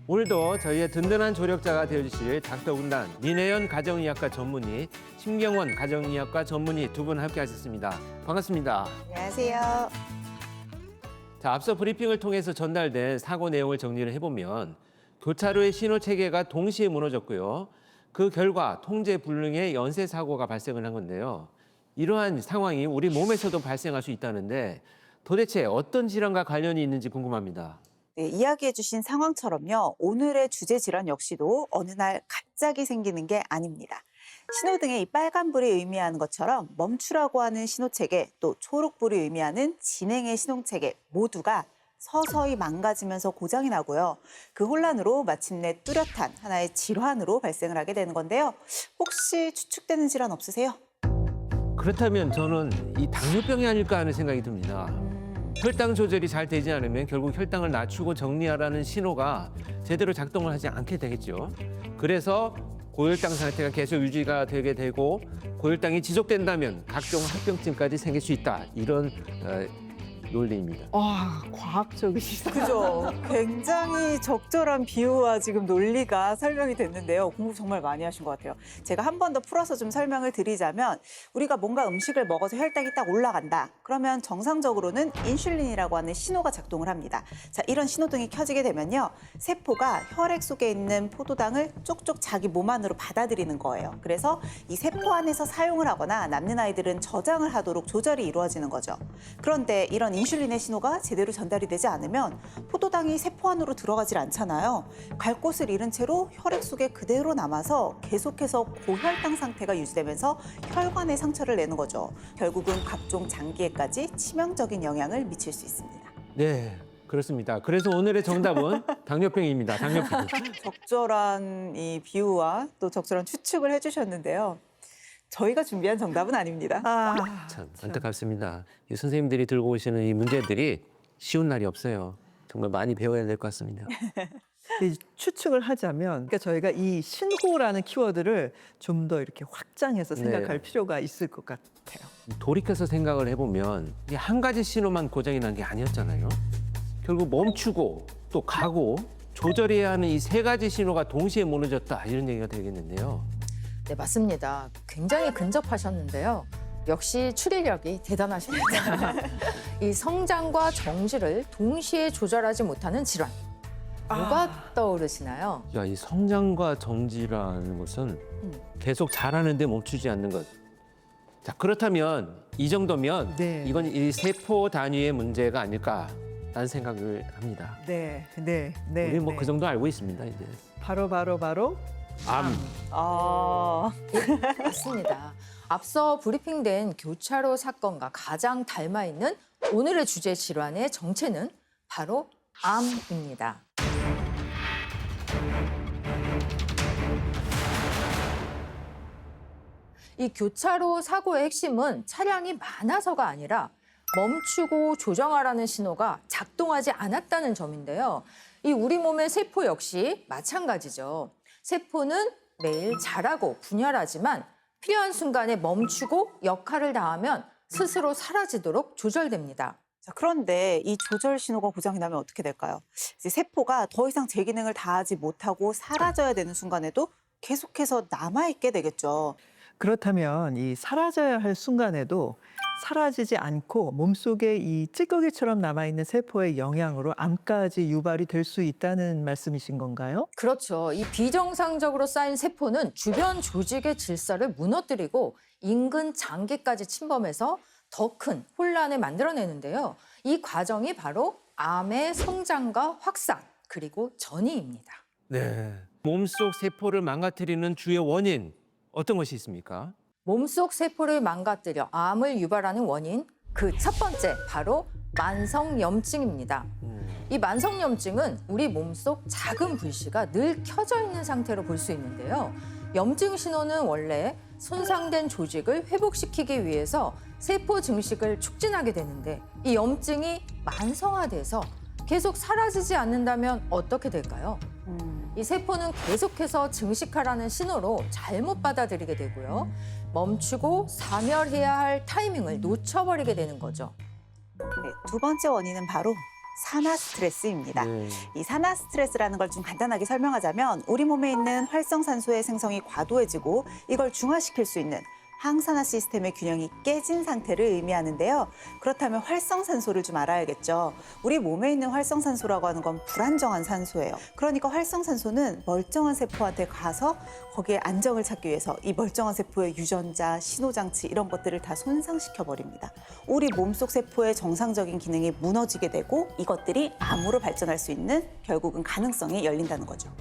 오늘도 저희의 든든한 조력자가 되어주실 닥터군단 민혜연 가정의학과 전문의, 심경원 가정의학과 전문의 두 분 함께 하셨습니다. 반갑습니다. 안녕하세요. 자, 앞서 브리핑을 통해서 전달된 사고 내용을 정리를 해보면 교차로의 신호 체계가 동시에 무너졌고요. 그 결과 통제 불능의 연쇄 사고가 발생을 한 건데요. 이러한 상황이 우리 몸에서도 발생할 수 있다는데 도대체 어떤 질환과 관련이 있는지 궁금합니다. 네, 이야기해 주신 상황처럼요. 오늘의 주제 질환 역시도 어느 날 갑자기 생기는 게 아닙니다. 신호등의 이 빨간불이 의미하는 것처럼 멈추라고 하는 신호체계, 또 초록불이 의미하는 진행의 신호체계 모두가 서서히 망가지면서 고장이 나고요. 그 혼란으로 마침내 뚜렷한 하나의 질환으로 발생을 하게 되는 건데요. 혹시 추측되는 질환 없으세요? 그렇다면 저는 이 당뇨병이 아닐까 하는 생각이 듭니다. 혈당 조절이 잘 되지 않으면 결국 혈당을 낮추고 정리하라는 신호가 제대로 작동을 하지 않게 되겠죠. 그래서 고혈당 상태가 계속 유지가 되게 되고 고혈당이 지속된다면 각종 합병증까지 생길 수 있다. 이런 논리입니다. 와, 과학적이시다. 그죠. 굉장히 적절한 비유와 지금 논리가 설명이 됐는데요. 공부 정말 많이 하신 것 같아요. 제가 한 번 더 풀어서 좀 설명을 드리자면 우리가 뭔가 음식을 먹어서 혈당이 딱 올라간다. 그러면 정상적으로는 인슐린이라고 하는 신호가 작동을 합니다. 자, 이런 신호등이 켜지게 되면요. 세포가 혈액 속에 있는 포도당을 쪽쪽 자기 몸 안으로 받아들이는 거예요. 그래서 이 세포 안에서 사용을 하거나 남는 아이들은 저장을 하도록 조절이 이루어지는 거죠. 그런데 이런 인슐린의 신호가 제대로 전달이 되지 않으면 포도당이 세포 안으로 들어가질 않잖아요. 갈 곳을 잃은 채로 혈액 속에 그대로 남아서 계속해서 고혈당 상태가 유지되면서 혈관에 상처를 내는 거죠. 결국은 각종 장기에까지 치명적인 영향을 미칠 수 있습니다. 네, 그렇습니다. 그래서 오늘의 정답은 당뇨병입니다. 당뇨병. 적절한 이 비유와 또 적절한 추측을 해주셨는데요. 저희가 준비한 정답은 아닙니다. 참 안타깝습니다. 이 선생님들이 들고 오시는 이 문제들이 쉬운 날이 없어요. 정말 많이 배워야 될 것 같습니다. 추측을 하자면 그러니까 저희가 이 신호라는 키워드를 좀 더 이렇게 확장해서 생각할 필요가 있을 것 같아요. 돌이켜서 생각을 해보면 이게 한 가지 신호만 고장이 난 게 아니었잖아요. 결국 멈추고 또 가고 조절해야 하는 이 세 가지 신호가 동시에 무너졌다 이런 얘기가 되겠는데요. 네, 맞습니다. 굉장히 근접하셨는데요. 역시 추리력이 대단하십니다. 이 성장과 정지를 동시에 조절하지 못하는 질환. 뭐가 떠오르시나요? 야, 이 성장과 정지라는 것은 계속 자라는데 멈추지 않는 것. 자, 그렇다면 이 정도면 네. 이건 이 세포 단위의 문제가 아닐까라는 생각을 합니다. 네. 우리 뭐 그 정도 알고 있습니다, 이제. 바로 암. 맞습니다. 앞서 브리핑된 교차로 사건과 가장 닮아 있는 오늘의 주제 질환의 정체는 바로 암입니다. 이 교차로 사고의 핵심은 차량이 많아서가 아니라 멈추고 조정하라는 신호가 작동하지 않았다는 점인데요. 이 우리 몸의 세포 역시 마찬가지죠. 세포는 매일 자라고 분열하지만 필요한 순간에 멈추고 역할을 다하면 스스로 사라지도록 조절됩니다. 자, 그런데 이 조절 신호가 고장이 나면 어떻게 될까요? 이제 세포가 더 이상 제 기능을 다하지 못하고 사라져야 되는 순간에도 계속해서 남아있게 되겠죠. 그렇다면 이 사라져야 할 순간에도 사라지지 않고 몸속에 이 찌꺼기처럼 남아있는 세포의 영향으로 암까지 유발이 될 수 있다는 말씀이신 건가요? 그렇죠. 이 비정상적으로 쌓인 세포는 주변 조직의 질서를 무너뜨리고 인근 장기까지 침범해서 더 큰 혼란을 만들어내는데요. 이 과정이 바로 암의 성장과 확산, 그리고 전이입니다. 네. 몸속 세포를 망가뜨리는 주요 원인 어떤 것이 있습니까? 몸속 세포를 망가뜨려 암을 유발하는 원인, 그 첫 번째 바로 만성염증입니다. 이 만성염증은 우리 몸속 작은 불씨가 늘 켜져 있는 상태로 볼 수 있는데요. 염증 신호는 원래 손상된 조직을 회복시키기 위해서 세포 증식을 촉진하게 되는데 이 염증이 만성화돼서 계속 사라지지 않는다면 어떻게 될까요? 이 세포는 계속해서 증식하라는 신호로 잘못 받아들이게 되고요. 멈추고 사멸해야 할 타이밍을 놓쳐버리게 되는 거죠. 네, 두 번째 원인은 바로 산화 스트레스입니다. 네. 이 산화 스트레스라는 걸 좀 간단하게 설명하자면 우리 몸에 있는 활성산소의 생성이 과도해지고 이걸 중화시킬 수 있는 항산화 시스템의 균형이 깨진 상태를 의미하는데요. 그렇다면 활성산소를 좀 알아야겠죠. 우리 몸에 있는 활성산소라고 하는 건 불안정한 산소예요. 그러니까 활성산소는 멀쩡한 세포한테 가서 거기에 안정을 찾기 위해서 이 멀쩡한 세포의 유전자, 신호장치 이런 것들을 다 손상시켜버립니다. 우리 몸속 세포의 정상적인 기능이 무너지게 되고 이것들이 암으로 발전할 수 있는 결국은 가능성이 열린다는 거죠.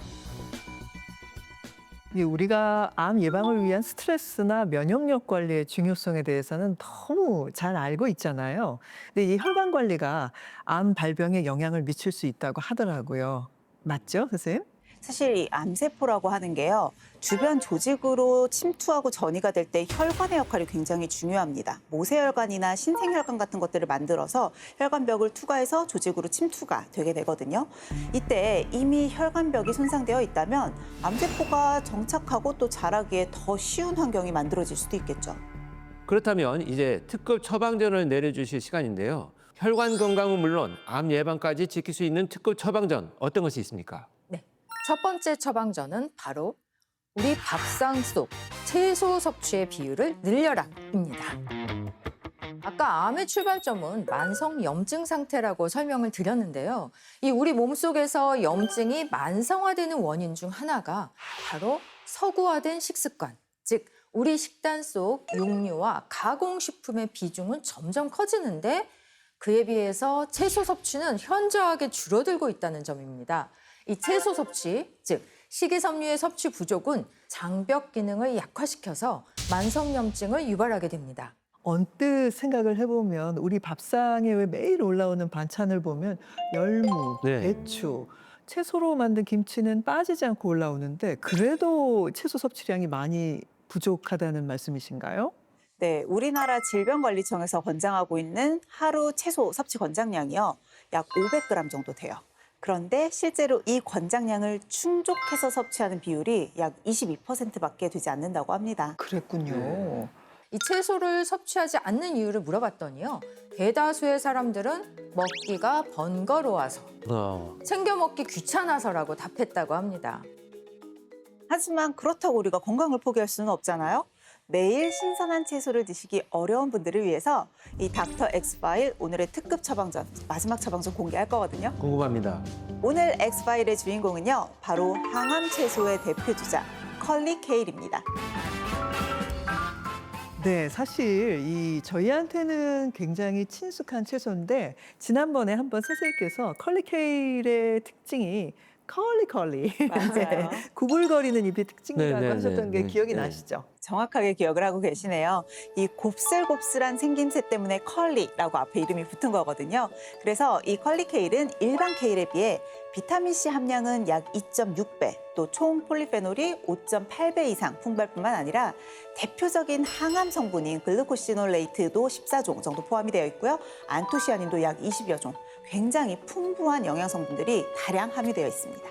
우리가 암 예방을 위한 스트레스나 면역력 관리의 중요성에 대해서는 너무 잘 알고 있잖아요. 근데 이 혈관 관리가 암 발병에 영향을 미칠 수 있다고 하더라고요. 맞죠, 선생님? 사실 이 암세포라고 하는 게요. 주변 조직으로 침투하고 전이가 될 때 혈관의 역할이 굉장히 중요합니다. 모세혈관이나 신생혈관 같은 것들을 만들어서 혈관벽을 투과해서 조직으로 침투가 되게 되거든요. 이때 이미 혈관벽이 손상되어 있다면 암세포가 정착하고 또 자라기에 더 쉬운 환경이 만들어질 수도 있겠죠. 그렇다면 이제 특급 처방전을 내려주실 시간인데요. 혈관 건강은 물론 암 예방까지 지킬 수 있는 특급 처방전 어떤 것이 있습니까? 네. 첫 번째 처방전은 바로 우리 밥상 속 채소 섭취의 비율을 늘려라입니다. 아까 암의 출발점은 만성 염증 상태라고 설명을 드렸는데요. 이 우리 몸속에서 염증이 만성화되는 원인 중 하나가 바로 서구화된 식습관, 즉 우리 식단 속 육류와 가공식품의 비중은 점점 커지는데 그에 비해서 채소 섭취는 현저하게 줄어들고 있다는 점입니다. 이 채소 섭취, 즉 식이섬유의 섭취 부족은 장벽 기능을 약화시켜서 만성염증을 유발하게 됩니다. 언뜻 생각을 해보면 우리 밥상에 왜 매일 올라오는 반찬을 보면 열무, 네. 배추, 채소로 만든 김치는 빠지지 않고 올라오는데 그래도 채소 섭취량이 많이 부족하다는 말씀이신가요? 네, 우리나라 질병관리청에서 권장하고 있는 하루 채소 섭취 권장량이요. 약 500g 정도 돼요. 그런데 실제로 이 권장량을 충족해서 섭취하는 비율이 약 22%밖에 되지 않는다고 합니다. 그랬군요. 이 채소를 섭취하지 않는 이유를 물어봤더니요. 대다수의 사람들은 먹기가 번거로워서, 챙겨 먹기 귀찮아서라고 답했다고 합니다. 하지만 그렇다고 우리가 건강을 포기할 수는 없잖아요. 매일 신선한 채소를 드시기 어려운 분들을 위해서 이 닥터 엑스파일 오늘의 특급 처방전, 마지막 처방전 공개할 거거든요. 궁금합니다. 오늘 엑스파일의 주인공은요. 바로 항암 채소의 대표주자 컬리케일입니다. 네, 사실 저희한테는 굉장히 친숙한 채소인데 지난번에 한번 선생님께서 컬리케일의 특징이 컬리 맞아요. 구불거리는 잎이 특징이라고 네, 네, 하셨던 네, 게 기억이 네. 나시죠? 정확하게 기억을 하고 계시네요. 이 곱슬곱슬한 생김새 때문에 컬리라고 앞에 이름이 붙은 거거든요. 그래서 이 컬리케일은 일반 케일에 비해 비타민C 함량은 약 2.6배, 또 총 폴리페놀이 5.8배 이상 풍부할 뿐만 아니라 대표적인 항암 성분인 글루코시놀레이트도 14종 정도 포함이 되어 있고요. 안토시아닌도 약 20여 종, 굉장히 풍부한 영양 성분들이 다량 함유되어 있습니다.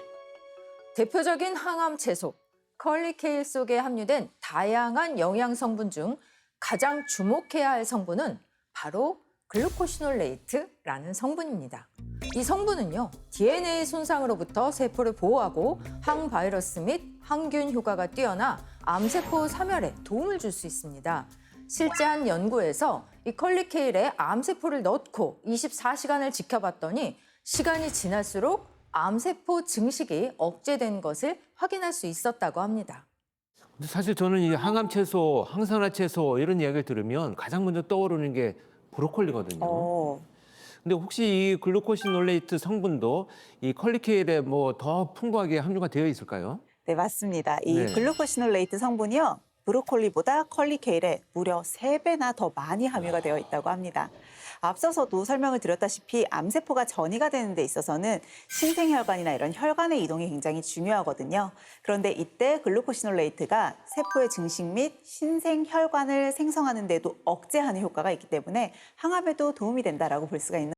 대표적인 항암 채소, 컬리케일 속에 함유된 다양한 영양 성분 중 가장 주목해야 할 성분은 바로 글루코시놀레이트라는 성분입니다. 이 성분은요, DNA 손상으로부터 세포를 보호하고 항바이러스 및 항균 효과가 뛰어나 암세포 사멸에 도움을 줄 수 있습니다. 실제 한 연구에서 이 컬리케일에 암세포를 넣고 24시간을 지켜봤더니 시간이 지날수록 암세포 증식이 억제된 것을 확인할 수 있었다고 합니다. 근데 사실 저는 이 항암 채소, 항산화 채소 이런 이야기를 들으면 가장 먼저 떠오르는 게 브로콜리거든요. 근데 혹시 이 글루코시놀레이트 성분도 이 컬리케일에 뭐 더 풍부하게 함유가 되어 있을까요? 네, 맞습니다. 이 네. 글루코시놀레이트 성분이요. 브로콜리보다 컬리케일에 무려 3배나 더 많이 함유가 되어 있다고 합니다. 앞서서도 설명을 드렸다시피 암세포가 전이가 되는 데 있어서는 신생혈관이나 이런 혈관의 이동이 굉장히 중요하거든요. 그런데 이때 글루코시놀레이트가 세포의 증식 및 신생혈관을 생성하는 데도 억제하는 효과가 있기 때문에 항암에도 도움이 된다라고 볼 수가 있는